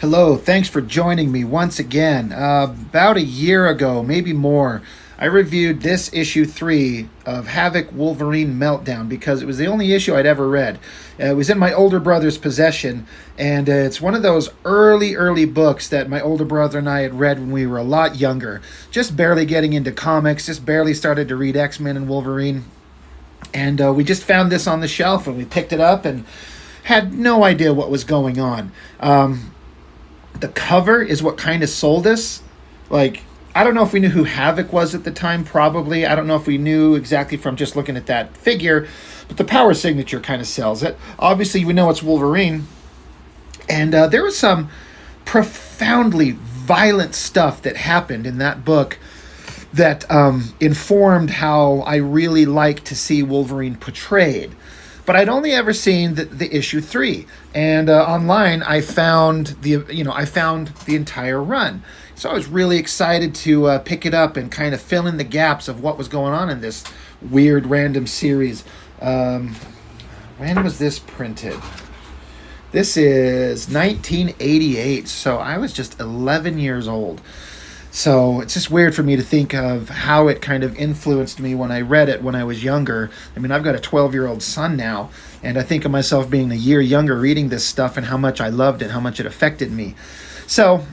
Hello, thanks for joining me once again. About a year ago, maybe more, I reviewed this issue 3 of Havok-Wolverine Meltdown because it was the only issue I'd ever read. It was in my older brother's possession, and it's one of those early books that my older brother and I had read when we were a lot younger. Just barely getting into comics, just barely started to read X-Men and Wolverine. And we just found this on the shelf, and we picked it up and had no idea what was going on. The cover is what kind of sold us. Like, I don't know if we knew who Havok was at the time, probably. I don't know if we knew exactly from just looking at that figure, but the power signature kind of sells it. Obviously, we know it's Wolverine. And there was some profoundly violent stuff that happened in that book that informed how I really like to see Wolverine portrayed. But I'd only ever seen the issue 3, and online I found the entire run. So I was really excited to pick it up and kind of fill in the gaps of what was going on in this weird random series. When was this printed? This is 1988, so I was just 11 years old. So it's just weird for me to think of how it kind of influenced me when I read it when I was younger. I mean, I've got a 12-year-old son now, and I think of myself being a year younger reading this stuff and how much I loved it, how much it affected me. So,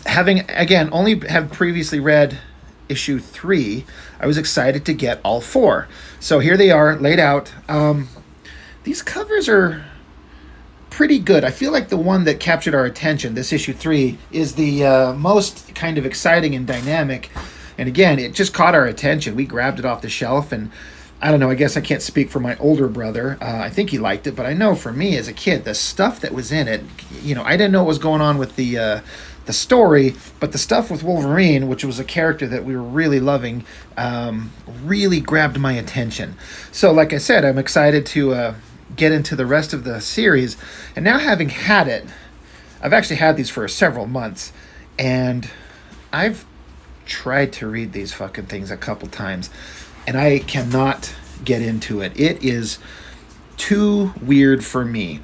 having, again, only have previously read issue 3, I was excited to get all 4. So here they are, laid out. These covers are pretty good. I feel like the one that captured our attention, this issue 3, is the most kind of exciting and dynamic. And again, it just caught our attention. We grabbed it off the shelf, and I don't know, I guess I can't speak for my older brother. I think he liked it, but I know for me as a kid, the stuff that was in it, I didn't know what was going on with the story, but the stuff with Wolverine, which was a character that we were really loving, really grabbed my attention. So like I said, I'm excited to get into the rest of the series. And now, having had it, I've actually had these for several months, and I've tried to read these fucking things a couple times, and I cannot get into it. It is too weird for me.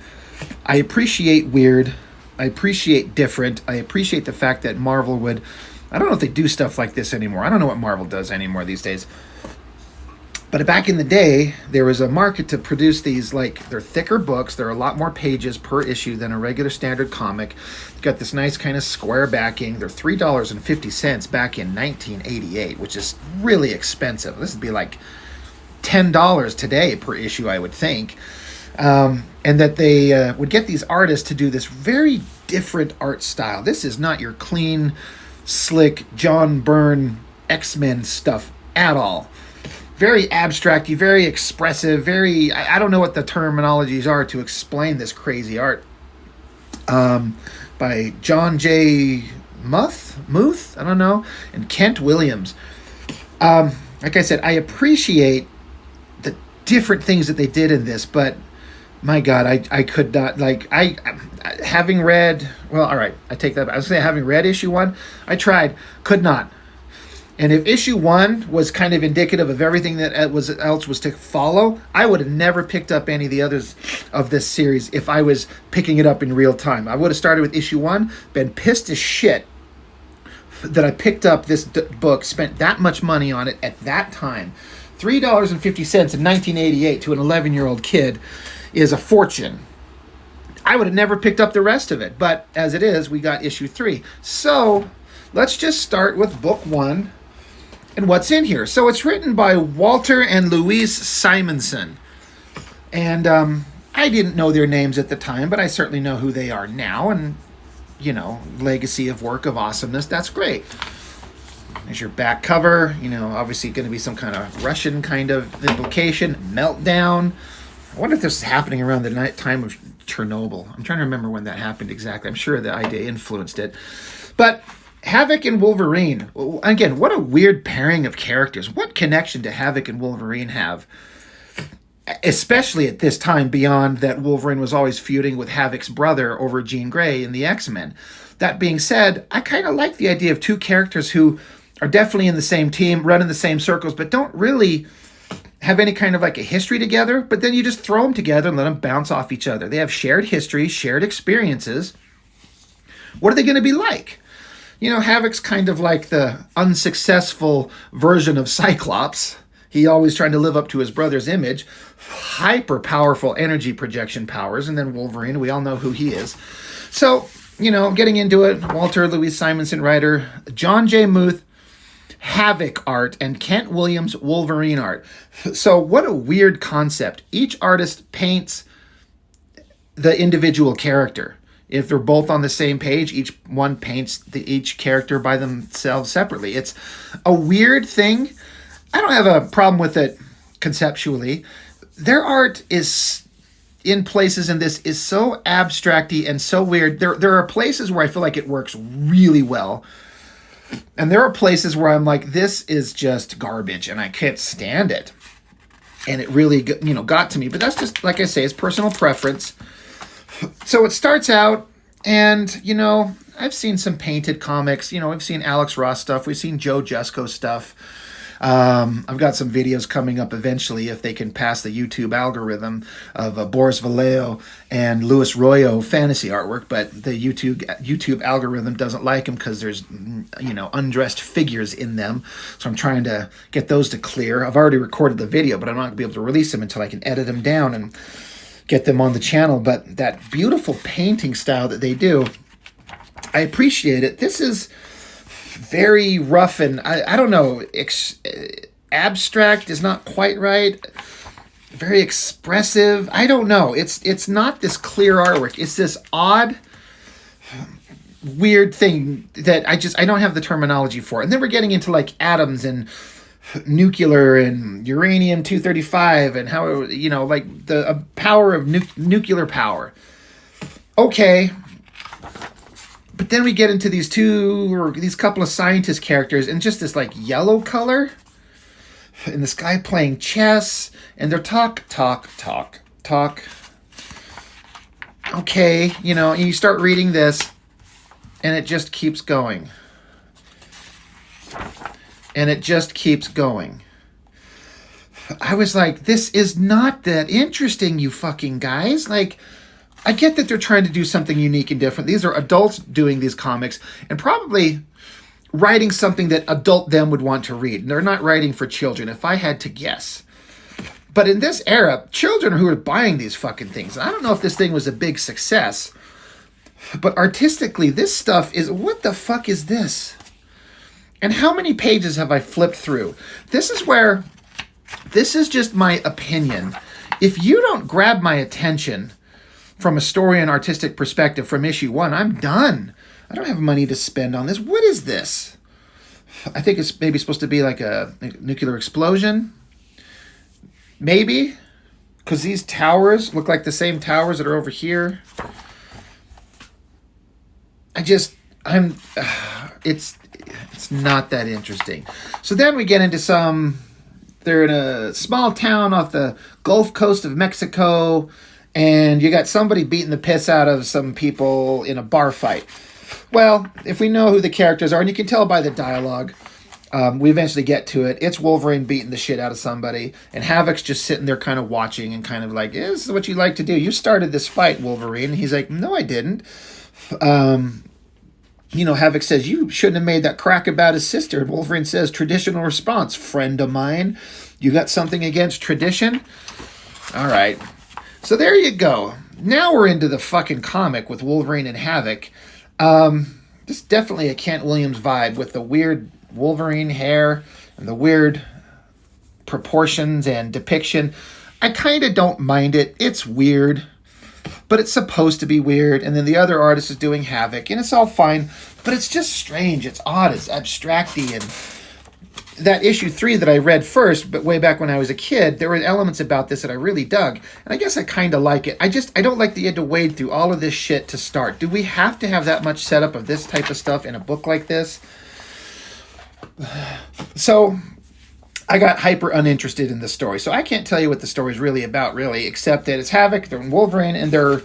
I appreciate weird. I appreciate different. I appreciate the fact that Marvel would, I don't know if they do stuff like this anymore. I don't know what Marvel does anymore these days. But back in the day, there was a market to produce these, like, they're thicker books. They're a lot more pages per issue than a regular standard comic. Got this nice kind of square backing. They're $3.50 back in 1988, which is really expensive. This would be like $10 today per issue, I would think. And that they would get these artists to do this very different art style. This is not your clean, slick, John Byrne X-Men stuff at all. Very abstract, very expressive, very, I don't know what the terminologies are to explain this crazy art. By John J. Muth, I don't know, and Kent Williams. Like I said, I appreciate the different things that they did in this, but my God, I could not, like, having read, well, all right, I take that back. I was saying, having read issue 1, I tried, could not. And if issue 1 was kind of indicative of everything that else was to follow, I would have never picked up any of the others of this series if I was picking it up in real time. I would have started with issue 1, been pissed as shit that I picked up this book, spent that much money on it at that time. $3.50 in 1988 to an 11-year-old kid is a fortune. I would have never picked up the rest of it, but as it is, we got issue 3. So let's just start with book 1. And what's in here? So it's written by Walter and Louise Simonson. And I didn't know their names at the time, but I certainly know who they are now. And, legacy of work of awesomeness. That's great. There's your back cover. Obviously going to be some kind of Russian kind of implication. Meltdown. I wonder if this is happening around the time of Chernobyl. I'm trying to remember when that happened exactly. I'm sure the idea influenced it. But Havok and Wolverine, again, what a weird pairing of characters. What connection do Havok and Wolverine have? Especially at this time, beyond that Wolverine was always feuding with Havok's brother over Jean Grey in the X-Men. That being said, I kind of like the idea of two characters who are definitely in the same team, run in the same circles, but don't really have any kind of like a history together. But then you just throw them together and let them bounce off each other. They have shared history, shared experiences. What are they going to be like? You know, Havok's kind of like the unsuccessful version of Cyclops. He always trying to live up to his brother's image. Hyper powerful energy projection powers. And then Wolverine, we all know who he is. So, you know, getting into it, Walter Louise Simonson writer, John J. Muth, Havok art, and Kent Williams Wolverine art. So what a weird concept. Each artist paints the individual character. If they're both on the same page, each one paints each character by themselves separately. It's a weird thing. I don't have a problem with it conceptually. Their art is in places in this is so abstracty and so weird. There are places where I feel like it works really well. And there are places where I'm like, this is just garbage and I can't stand it. And it really, got to me. But that's just, like I say, it's personal preference. So it starts out, and, I've seen some painted comics. I've seen Alex Ross stuff. We've seen Joe Jusko stuff. I've got some videos coming up eventually if they can pass the YouTube algorithm of Boris Vallejo and Luis Royo fantasy artwork, but the YouTube algorithm doesn't like them because there's undressed figures in them. So I'm trying to get those to clear. I've already recorded the video, but I'm not going to be able to release them until I can edit them down and get them on the channel. But that beautiful painting style that they do, I appreciate it. This is very rough and I don't know, abstract is not quite right. Very expressive. I don't know. It's not this clear artwork. It's this odd, weird thing that I don't have the terminology for. And then we're getting into like atoms and nuclear and uranium-235 and how like the power of nuclear power. Okay. But then we get into these couple of scientist characters and just this like yellow color. And this guy playing chess. And they're talk. Okay, and you start reading this. And it just keeps going. And it just keeps going. I was like, this is not that interesting, you fucking guys. Like, I get that they're trying to do something unique and different. These are adults doing these comics and probably writing something that adult them would want to read. And they're not writing for children, if I had to guess. But in this era, children who are buying these fucking things. And I don't know if this thing was a big success, but artistically, this stuff is, what the fuck is this? And how many pages have I flipped through? This is just my opinion. If you don't grab my attention from a story and artistic perspective from issue 1, I'm done. I don't have money to spend on this. What is this? I think it's maybe supposed to be like a nuclear explosion. Maybe. Because these towers look like the same towers that are over here. It's not that interesting. So then we get into they're in a small town off the Gulf Coast of Mexico. And you got somebody beating the piss out of some people in a bar fight. Well, if we know who the characters are, and you can tell by the dialogue, we eventually get to it. It's Wolverine beating the shit out of somebody, and Havok's just sitting there kind of watching and kind of like, this is what you like to do. You started this fight, Wolverine. And he's like, no, I didn't. Havok says, you shouldn't have made that crack about his sister. And Wolverine says, traditional response, friend of mine. You got something against tradition? All right. So there you go. Now we're into the fucking comic with Wolverine and Havok. This is definitely a Kent Williams vibe with the weird Wolverine hair and the weird proportions and depiction. I kind of don't mind it. It's weird, but it's supposed to be weird. And then the other artist is doing Havok, and it's all fine, but it's just strange. It's odd. It's abstracty. And that issue 3 that I read first, but way back when I was a kid, there were elements about this that I really dug. And I guess I kind of like it. I don't like that you had to wade through all of this shit to start. Do we have to have that much setup of this type of stuff in a book like this? So I got hyper uninterested in the story. So I can't tell you what the story is really about, really, except that it's Havok, they're in Wolverine, and they're,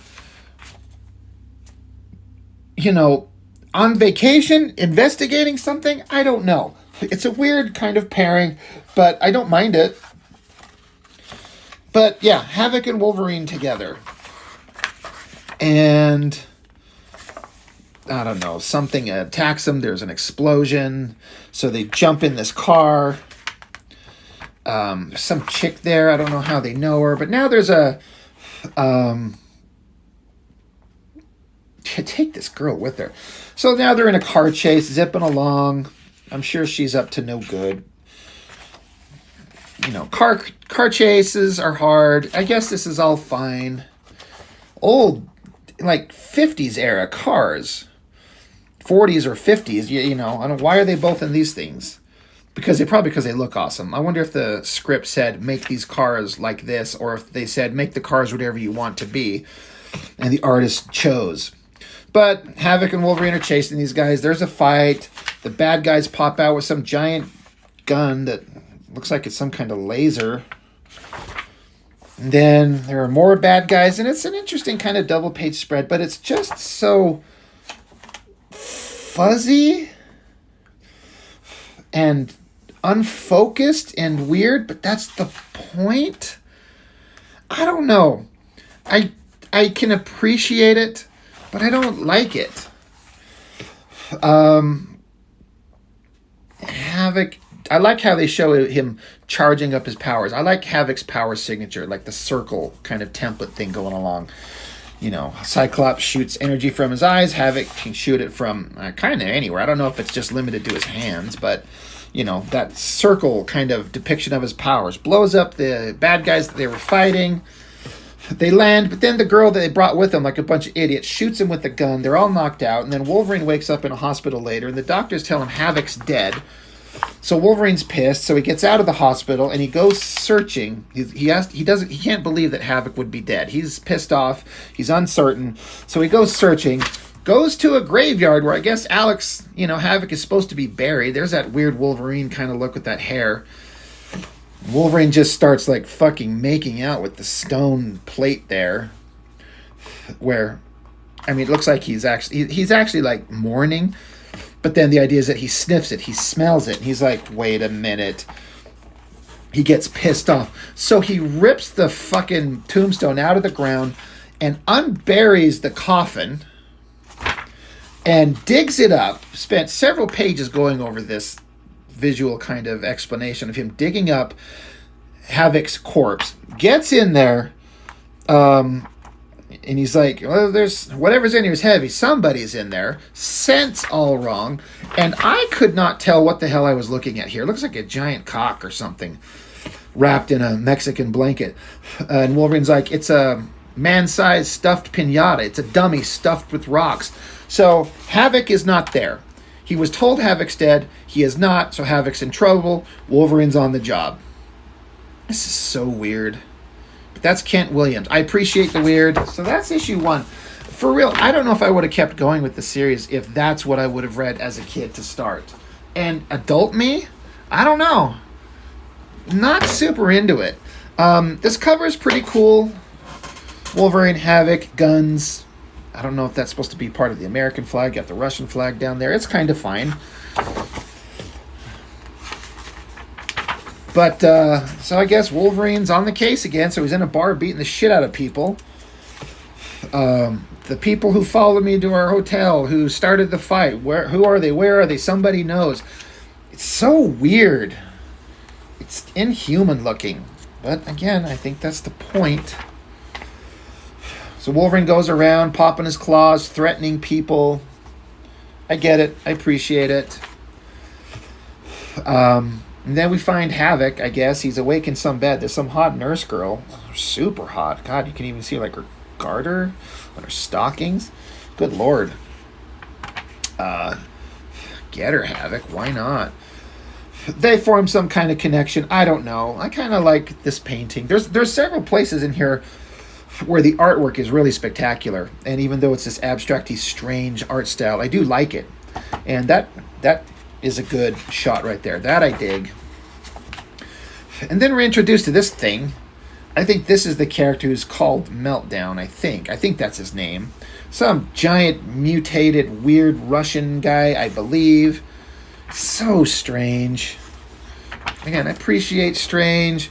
on vacation, investigating something? I don't know. It's a weird kind of pairing, but I don't mind it. But yeah, Havok and Wolverine together. And I don't know, something attacks them. There's an explosion. So they jump in this car. There's some chick there. I don't know how they know her. But now there's a... take this girl with her. So now they're in a car chase, zipping along. I'm sure she's up to no good. You know, car chases are hard. I guess this is all fine. Old, like 50s era cars. 40s or 50s, you know. I don't. Why are they both in these things? Because they look awesome. I wonder if the script said make these cars like this, or if they said make the cars whatever you want to be, and the artist chose. But Havok and Wolverine are chasing these guys. There's a fight. The bad guys pop out with some giant gun that looks like it's some kind of laser. And then there are more bad guys, and it's an interesting kind of double-page spread, but it's just so fuzzy and unfocused and weird, but that's the point. I don't know. I can appreciate it, but I don't like it. Havok, I like how they show him charging up his powers. I like Havok's power signature, like the circle kind of template thing going along. You know, Cyclops shoots energy from his eyes. Havok can shoot it from kind of anywhere. I don't know if it's just limited to his hands, but, you know, that circle kind of depiction of his powers. Blows up the bad guys that they were fighting. They land, but then the girl that they brought with them, like a bunch of idiots, shoots him with a gun. They're all knocked out, and then Wolverine wakes up in a hospital later, and the doctors tell him Havok's dead. So Wolverine's pissed, so he gets out of the hospital, and he goes searching. He can't believe that Havok would be dead. He's pissed off. He's uncertain. So he goes searching, goes to a graveyard where I guess Alex, you know, Havok is supposed to be buried. There's that weird Wolverine kind of look with that hair. Wolverine just starts like fucking making out with the stone plate there, where, I mean, it looks like he's actually like mourning, but then the idea is that he sniffs it, he smells it, and he's like, wait a minute. He gets pissed off, so he rips the fucking tombstone out of the ground and unburies the coffin and digs it up. Spent several pages going over this visual kind of explanation of him digging up Havok's corpse, gets in there, and he's like, well, there's whatever's in here is heavy, somebody's in there, scent's all wrong, and I could not tell what the hell I was looking at here. It looks like a giant cock or something wrapped in a Mexican blanket, and Wolverine's like, it's a man-sized stuffed piñata, it's a dummy stuffed with rocks. So Havok is not there. He was told Havok's dead. He is not, so Havok's in trouble. Wolverine's on the job. This is so weird. But that's Kent Williams. I appreciate the weird. So that's issue 1. For real, I don't know if I would have kept going with the series if that's what I would have read as a kid to start. And adult me? I don't know. Not super into it. This cover is pretty cool. Wolverine, Havok, guns. I don't know if that's supposed to be part of the American flag. Got the Russian flag down there. It's kind of fine. But, so I guess Wolverine's on the case again. So he's in a bar beating the shit out of people. The people who followed me to our hotel, who started the fight. Who are they? Where are they? Somebody knows. It's so weird. It's inhuman looking. But, again, I think that's the point. So Wolverine goes around, popping his claws, threatening people. I get it. I appreciate it. And then we find Havok, I guess. He's awake in some bed. There's some hot nurse girl. Super hot. God, you can even see like her garter on her stockings. Good Lord. Get her, Havok. Why not? They form some kind of connection. I don't know. I kind of like this painting. There's several places in here where the artwork is really spectacular, and even though it's this abstracty, strange art style, I do like it, and that is a good shot right there. That I dig. And then we're introduced to this thing. I think this is the character who's called Meltdown. I think that's his name. Some giant, mutated, weird Russian guy, I believe. So strange. Again, I appreciate strange.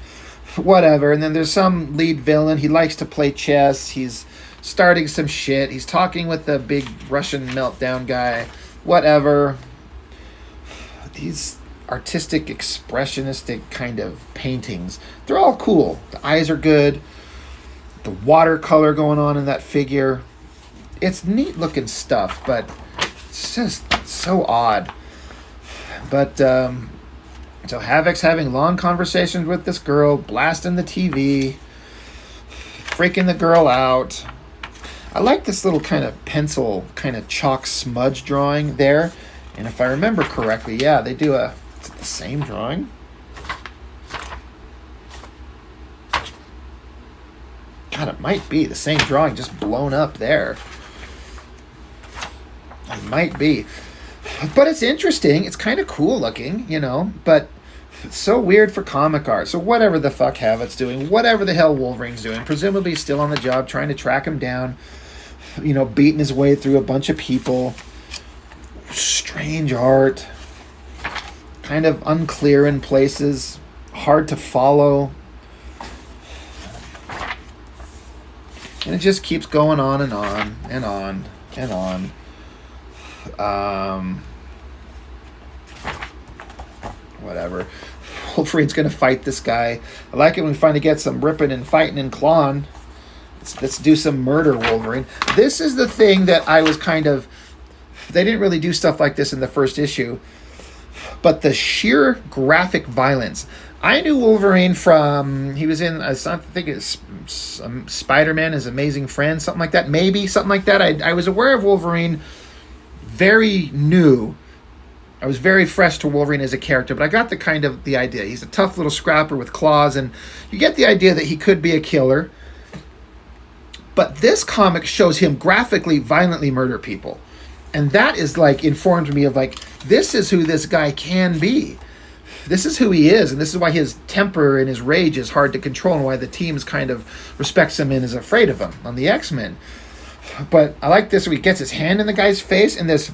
Whatever. And then there's some lead villain. He likes to play chess. He's starting some shit. He's talking with the big Russian meltdown guy. Whatever. These artistic, expressionistic kind of paintings, they're all cool. The eyes are good. The watercolor going on in that figure. It's neat looking stuff, but it's just so odd. But, so Havok's having long conversations with this girl, blasting the TV, freaking the girl out. I like this little kind of pencil, kind of chalk smudge drawing there. And if I remember correctly, yeah, they do is it the same drawing? God, it might be the same drawing, just blown up there. It might be. But it's interesting. It's kind of cool looking, you know, but it's so weird for comic art. So whatever the fuck Havok's doing, whatever the hell Wolverine's doing, presumably still on the job, trying to track him down, you know, beating his way through a bunch of people. Strange art. Kind of unclear in places. Hard to follow. And it just keeps going on and on and on and on. Whatever. Wolverine's going to fight this guy. I like it when we finally get some ripping and fighting and clawing. Let's do some murder, Wolverine. This is the thing that I was kind of... They didn't really do stuff like this in the first issue. But the sheer graphic violence... I knew Wolverine from, he was in, I think it's Spider-Man, His Amazing Friend, something like that. Maybe, something like that. I was aware of Wolverine, very new. I was very fresh to Wolverine as a character, but I got the idea. He's a tough little scrapper with claws, and you get the idea that he could be a killer. But this comic shows him graphically, violently murder people. And that is like, informed me of like, this is who this guy can be. This is who he is, and this is why his temper and his rage is hard to control, and why the team kind of respects him and is afraid of him on the X-Men. But I like this where he gets his hand in the guy's face, and this,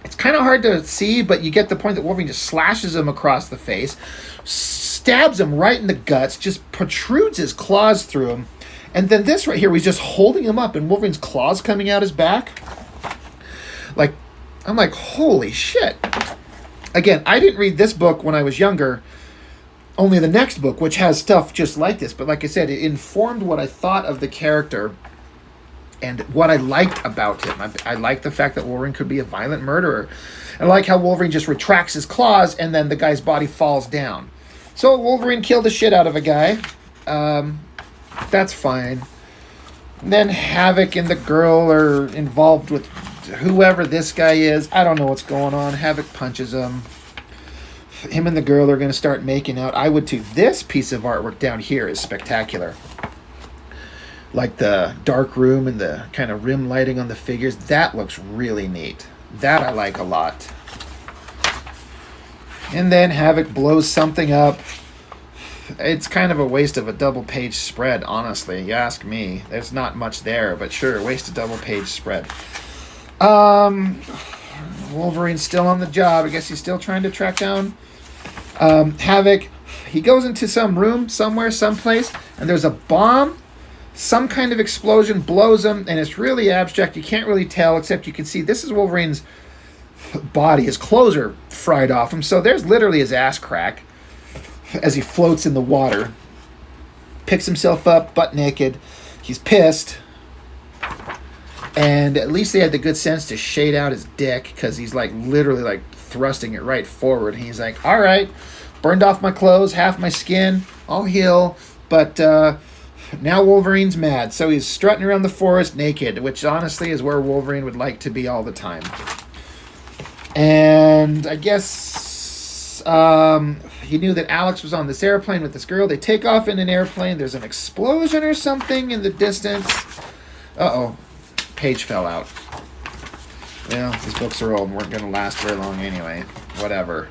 it's kind of hard to see, but you get the point that Wolverine just slashes him across the face, stabs him right in the guts, just protrudes his claws through him, and then this right here, he's just holding him up, and Wolverine's claws coming out his back. Like, I'm like, holy shit. Again, I didn't read this book when I was younger, only the next book, which has stuff just like this. But like I said, it informed what I thought of the character and what I liked about him. I like the fact that Wolverine could be a violent murderer. I like how Wolverine just retracts his claws and then the guy's body falls down. So Wolverine killed the shit out of a guy. That's fine. And then Havok and the girl are involved with whoever this guy is. I don't know what's going on. Havok punches him. Him and the girl are going to start making out. I would too. This piece of artwork down here is spectacular. Like the dark room and the kind of rim lighting on the figures. That looks really neat. That I like a lot. And then Havok blows something up. It's kind of a waste of a double-page spread, honestly. You ask me. There's not much there, but sure, waste a double-page spread. Wolverine's still on the job. I guess he's still trying to track down Havok. He goes into some room somewhere, someplace, and there's a bomb. Some kind of explosion blows him, and it's really abstract. You can't really tell, except you can see this is Wolverine's body. His clothes are fried off him, so there's literally his ass crack as he floats in the water. Picks himself up, butt naked. He's pissed. And at least they had the good sense to shade out his dick, because he's like literally like thrusting it right forward. And he's like, all right, burned off my clothes, half my skin, I'll heal. But now Wolverine's mad. So he's strutting around the forest naked, which honestly is where Wolverine would like to be all the time. And I guess he knew that Alex was on this airplane with this girl. They take off in an airplane. There's an explosion or something in the distance. Uh-oh. Page fell out. Well, these books are old and weren't going to last very long anyway. Whatever.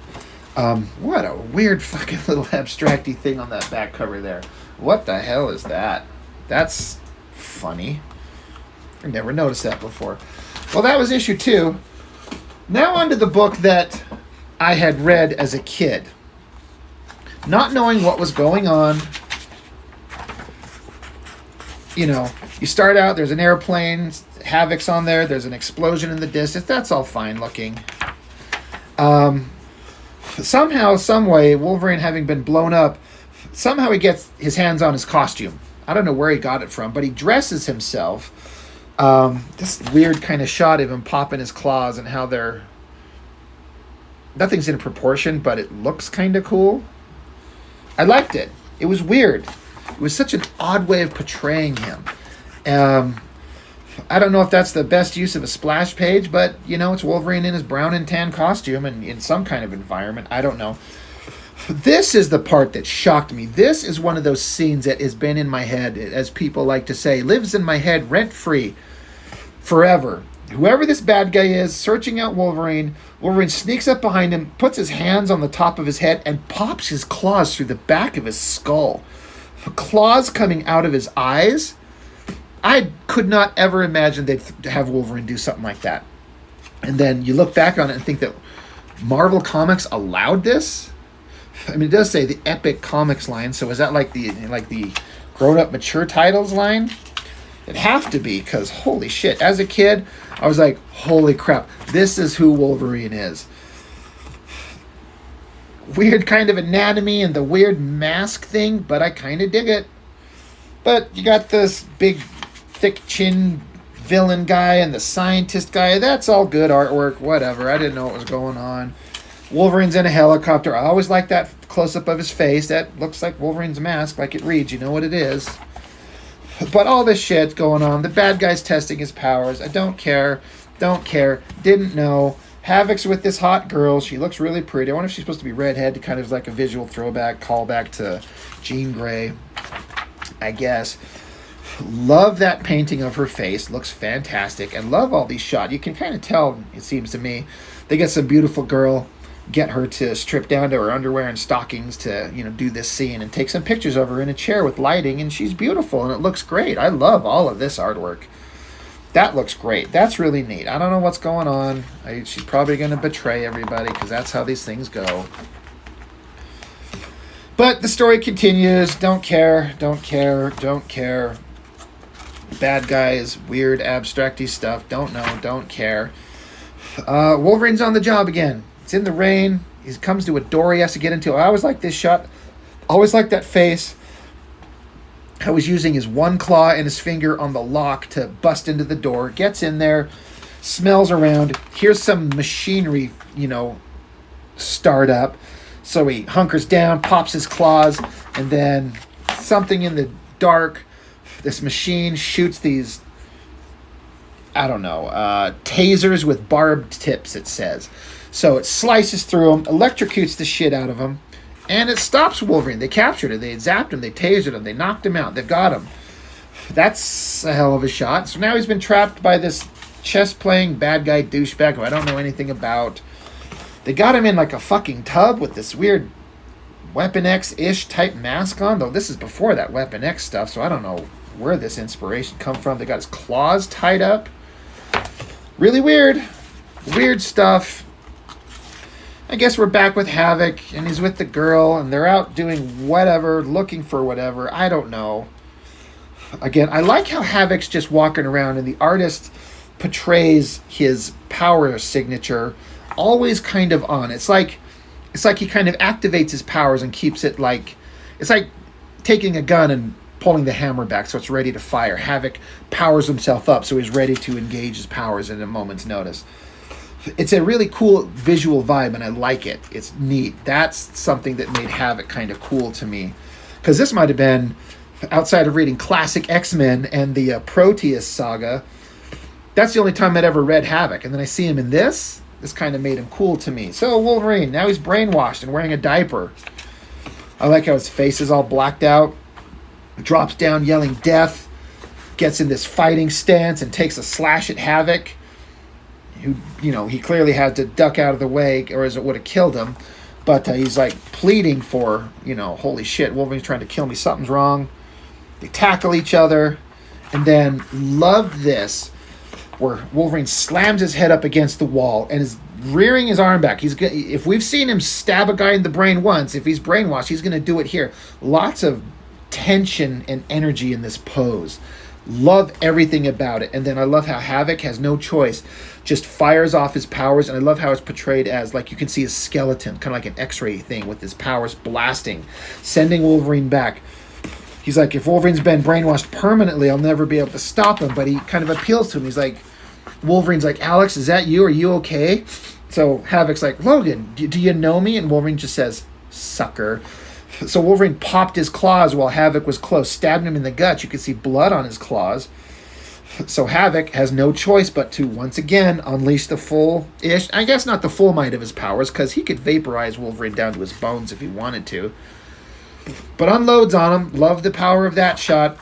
What a weird fucking little abstracty thing on that back cover there. What the hell is that? That's funny. I never noticed that before. Well, that was issue 2. Now on to the book that I had read as a kid. Not knowing what was going on. you know, you start out, there's an airplane, Havok's on there, there's an explosion in the distance. That's all fine looking. Somehow, some way, Wolverine having been blown up, somehow he gets his hands on his costume. I don't know where he got it from, but he dresses himself. This weird kind of shot of him popping his claws and how they're... Nothing's in proportion, but it looks kind of cool. I liked it. It was weird. It was such an odd way of portraying him. I don't know if that's the best use of a splash page, but, you know, it's Wolverine in his brown and tan costume and in some kind of environment. I don't know. This is the part that shocked me. This is one of those scenes that has been in my head, as people like to say, lives in my head rent-free forever. Whoever this bad guy is, searching out Wolverine, Wolverine sneaks up behind him, puts his hands on the top of his head, and pops his claws through the back of his skull. Claws coming out of his eyes. I could not ever imagine they'd have Wolverine do something like that. And then you look back on it and think that Marvel Comics allowed this? I mean, it does say the Epic Comics line, so is that like the grown-up mature titles line? It'd have to be, because holy shit, as a kid, I was like, holy crap, this is who Wolverine is. Weird kind of anatomy and the weird mask thing, but I kind of dig it. But you got this big, thick chin villain guy and the scientist guy. That's all good artwork, whatever. I didn't know what was going on. Wolverine's in a helicopter. I always like that close-up of his face. That looks like Wolverine's mask, like it reads. You know what it is. But all this shit's going on. The bad guy's testing his powers. I don't care. Don't care. Didn't know. Havok's with this hot girl. She looks really pretty. I wonder if she's supposed to be redhead, to kind of like a visual throwback, callback to Jean Grey, I guess. Love that painting of her face. Looks fantastic. And love all these shots. You can kind of tell, it seems to me, they get some beautiful girl, get her to strip down to her underwear and stockings to, you know, do this scene and take some pictures of her in a chair with lighting, and she's beautiful and it looks great. I love all of this artwork. That looks great. That's really neat. I don't know what's going on. She's probably going to betray everybody because that's how these things go. But the story continues. Don't care. Don't care. Don't care. Bad guys, weird, abstracty stuff. Don't know. Don't care. Wolverine's on the job again. It's in the rain. He comes to a door he has to get into. I always like this shot. Always like that face. How he's using his one claw and his finger on the lock to bust into the door. Gets in there, smells around. Here's some machinery, you know, start up. So he hunkers down, pops his claws, and then something in the dark, this machine shoots these, I don't know, tasers with barbed tips, it says. So it slices through him, electrocutes the shit out of him, and it stops Wolverine. They captured him. They zapped him. They tasered him. They knocked him out. They've got him. That's a hell of a shot. So now he's been trapped by this chess-playing bad guy douchebag who I don't know anything about. They got him in like a fucking tub with this weird Weapon X-ish type mask on, though this is before that Weapon X stuff, so I don't know where this inspiration come from. They got his claws tied up. Really weird. Weird stuff. I guess we're back with Havok, and he's with the girl, and they're out doing whatever, looking for whatever. I don't know. Again, I like how Havok's just walking around, and the artist portrays his power signature always kind of on. It's like he kind of activates his powers and keeps it like... It's like taking a gun and pulling the hammer back so it's ready to fire. Havok powers himself up so he's ready to engage his powers in a moment's notice. It's a really cool visual vibe, and I like it. It's neat. That's something that made Havok kind of cool to me. Because this might have been, outside of reading classic X-Men and the Proteus saga, that's the only time I'd ever read Havok. And then I see him in this. This kind of made him cool to me. So Wolverine, now he's brainwashed and wearing a diaper. I like how his face is all blacked out. Drops down yelling death. Gets in this fighting stance and takes a slash at Havok. Who, you know, he clearly had to duck out of the way or as it would have killed him. But he's like pleading for, you know, holy shit, Wolverine's trying to kill me. Something's wrong. They tackle each other. And then love this, where Wolverine slams his head up against the wall and is rearing his arm back. If we've seen him stab a guy in the brain once, if he's brainwashed, he's going to do it here. Lots of tension and energy in this pose. Love everything about it. And then I love how Havok has no choice, just fires off his powers. And I love how it's portrayed as, like, you can see his skeleton, kind of like an x-ray thing with his powers blasting, sending Wolverine back. He's like, if Wolverine's been brainwashed permanently, I'll never be able to stop him. But he kind of appeals to him. He's like, Wolverine's like, Alex, is that you? Are you okay? So Havok's like, Logan, do you know me? And Wolverine just says, sucker. So Wolverine popped his claws while Havok was close, stabbed him in the gut. You could see blood on his claws. So Havok has no choice but to, once again, unleash the full-ish, I guess not the full might of his powers, because he could vaporize Wolverine down to his bones if he wanted to. But unloads on him. Love the power of that shot.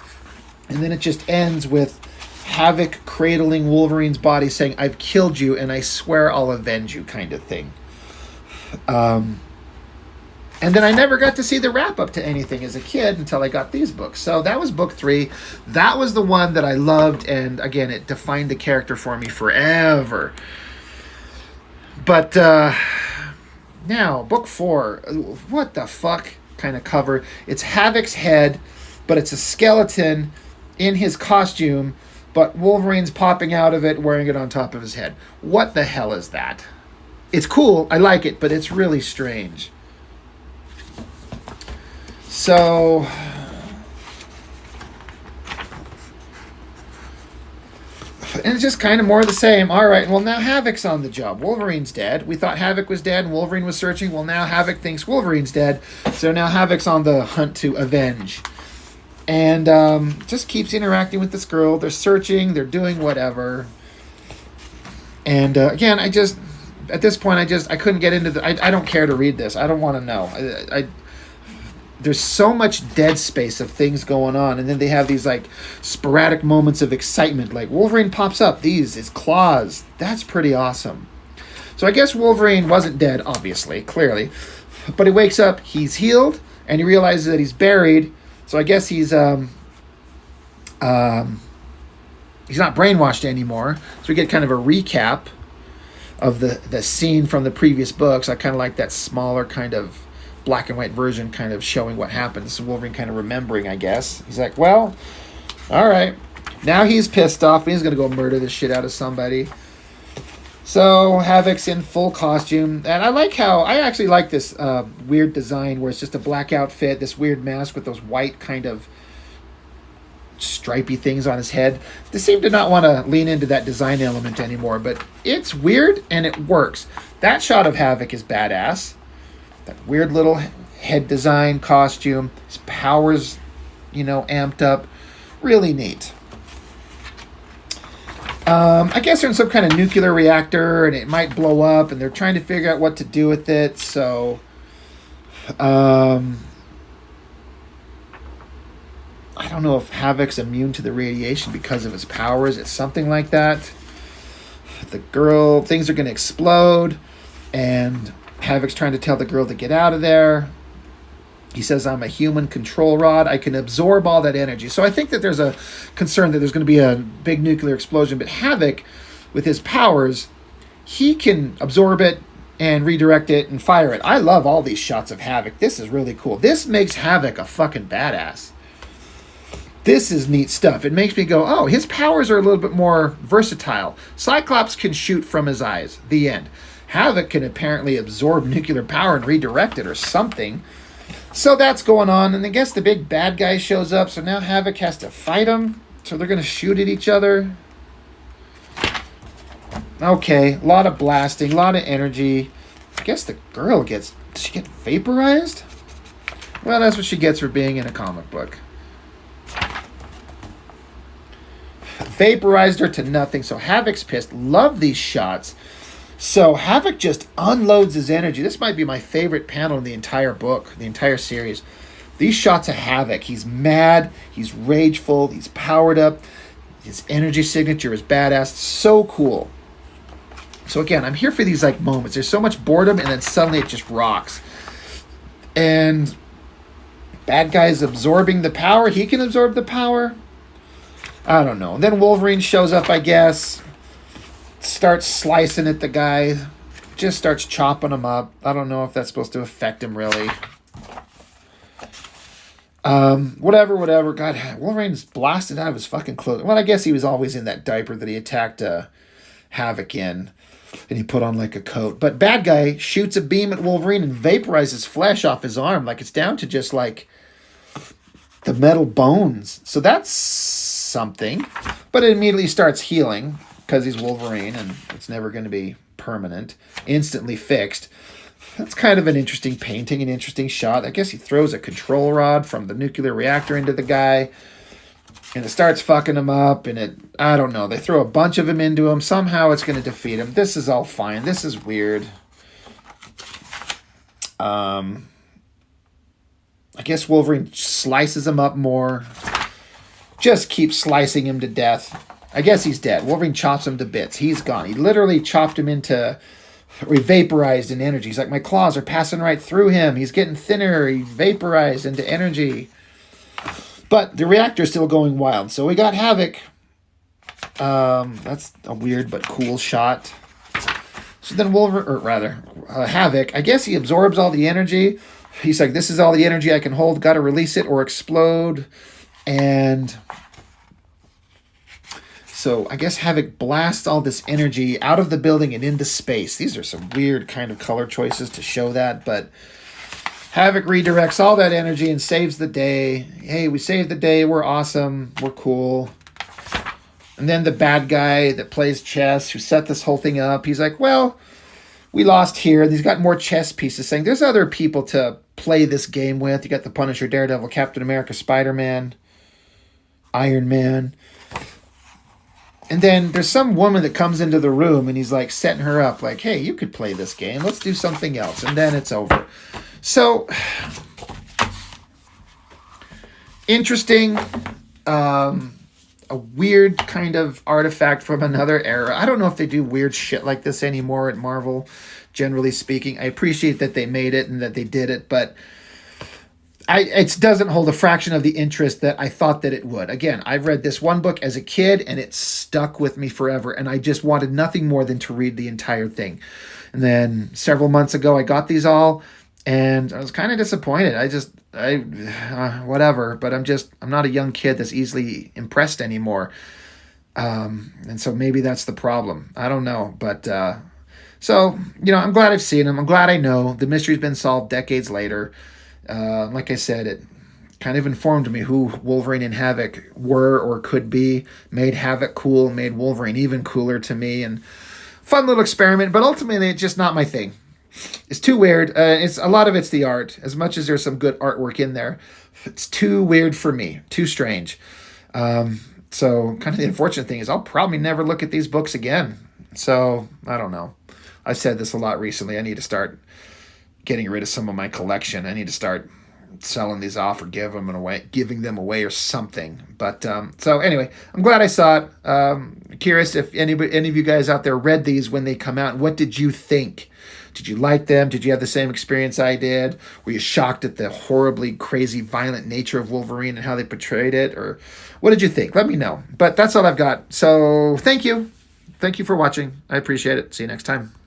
And then it just ends with Havok cradling Wolverine's body, saying, I've killed you, and I swear I'll avenge you, kind of thing. And then I never got to see the wrap-up to anything as a kid until I got these books. So that was book 3. That was the one that I loved, and again, it defined the character for me forever. But now, book 4, what the fuck kind of cover. It's Havok's head, but it's a skeleton in his costume, but Wolverine's popping out of it, wearing it on top of his head. What the hell is that? It's cool, I like it, but it's really strange. So, and it's just kind of more of the same. All right, well, now Havok's on the job. Wolverine's dead. We thought Havok was dead and Wolverine was searching. Well, now Havok thinks Wolverine's dead. So now Havok's on the hunt to avenge. And just keeps interacting with this girl. They're searching. They're doing whatever. And again, at this point, I couldn't get into I don't care to read this. I don't want to know. There's so much dead space of things going on, and then they have these like sporadic moments of excitement, like Wolverine pops up, his claws. That's pretty awesome. So I guess Wolverine wasn't dead, obviously, clearly, but he wakes up, he's healed, and he realizes that he's buried. So I guess he's not brainwashed anymore. So we get kind of a recap of the scene from the previous books. I kind of like that smaller kind of black and white version, kind of showing what happened. This is Wolverine kind of remembering, I guess. He's like, well, all right. Now he's pissed off, and he's going to go murder the shit out of somebody. So Havok's in full costume. And I actually like this weird design where it's just a black outfit, this weird mask with those white kind of stripy things on his head. They seem to not want to lean into that design element anymore, but it's weird and it works. That shot of Havok is badass. That weird little head design, costume, his powers, amped up. Really neat. I guess they're in some kind of nuclear reactor and it might blow up and they're trying to figure out what to do with it. So, I don't know if Havok's immune to the radiation because of his powers. It's something like that. Things are going to explode, and Havok's trying to tell the girl to get out of there. He says, I'm a human control rod. I can absorb all that energy. So I think that there's a concern that there's going to be a big nuclear explosion. But Havok, with his powers, he can absorb it and redirect it and fire it. I love all these shots of Havok. This is really cool. This makes Havok a fucking badass. This is neat stuff. It makes me go, oh, his powers are a little bit more versatile. Cyclops can shoot from his eyes. The end. Havok can apparently absorb nuclear power and redirect it or something. So that's going on, and I guess the big bad guy shows up, so now Havok has to fight him. So they're going to shoot at each other. Okay, a lot of blasting, a lot of energy. I guess the girl does she get vaporized? Well, that's what she gets for being in a comic book. Vaporized her to nothing, so Havok's pissed. Love these shots. So Havok just unloads his energy. This might be my favorite panel in the entire book, the entire series. These shots of Havok. He's mad. He's rageful. He's powered up. His energy signature is badass. So cool. So again, I'm here for these like moments. There's so much boredom, and then suddenly it just rocks. And bad guy's absorbing the power. He can absorb the power. I don't know. And then Wolverine shows up, I guess. Starts slicing at the guy, just starts chopping him up. I don't know if that's supposed to affect him really. Whatever. God, Wolverine's blasted out of his fucking clothes. Well, I guess he was always in that diaper that he attacked Havok in, and he put on like a coat. But bad guy shoots a beam at Wolverine and vaporizes flesh off his arm, like it's down to just like the metal bones. So that's something. But it immediately starts healing because he's Wolverine, and it's never going to be permanent. Instantly fixed. That's kind of an interesting painting, an interesting shot. I guess he throws a control rod from the nuclear reactor into the guy, and it starts fucking him up, and I don't know. They throw a bunch of him into him. Somehow it's going to defeat him. This is all fine. This is weird. I guess Wolverine slices him up more. Just keeps slicing him to death. I guess he's dead. Wolverine chops him to bits. He's gone. He literally chopped him into... He vaporized in energy. He's like, my claws are passing right through him. He's getting thinner. He vaporized into energy. But the reactor's still going wild. So we got Havok. That's a weird but cool shot. So then Havok, I guess he absorbs all the energy. He's like, this is all the energy I can hold. Got to release it or explode. And... So I guess Havok blasts all this energy out of the building and into space. These are some weird kind of color choices to show that, but Havok redirects all that energy and saves the day. Hey, we saved the day. We're awesome. We're cool. And then the bad guy that plays chess, who set this whole thing up, he's like, well, we lost here. And he's got more chess pieces saying there's other people to play this game with. You got the Punisher, Daredevil, Captain America, Spider-Man, Iron Man. And then there's some woman that comes into the room and he's like setting her up like, hey, you could play this game. Let's do something else. And then it's over. So, interesting. A weird kind of artifact from another era. I don't know if they do weird shit like this anymore at Marvel, generally speaking. I appreciate that they made it and that they did it, but... it doesn't hold a fraction of the interest that I thought that it would. Again, I've read this one book as a kid, and it stuck with me forever, and I just wanted nothing more than to read the entire thing. And then several months ago, I got these all, and I was kind of disappointed. Whatever, but I'm not a young kid that's easily impressed anymore. And so maybe that's the problem. I don't know, but... So, I'm glad I've seen them. I'm glad I know. The mystery's been solved decades later. Like I said, it kind of informed me who Wolverine and Havok were or could be, made Havok cool, made Wolverine even cooler to me, and fun little experiment, but ultimately it's just not my thing. It's too weird. A lot of it's the art, as much as there's some good artwork in there. It's too weird for me, too strange. So kind of the unfortunate thing is I'll probably never look at these books again. So I don't know. I've said this a lot recently. I need to start getting rid of some of my collection. I need to start selling these off or giving them away or something. But so anyway, I'm glad I saw it. Curious if any of you guys out there read these when they come out. What did you think? Did you like them? Did you have the same experience I did? Were you shocked at the horribly crazy, violent nature of Wolverine and how they portrayed it? Or what did you think? Let me know. But that's all I've got. So thank you. Thank you for watching. I appreciate it. See you next time.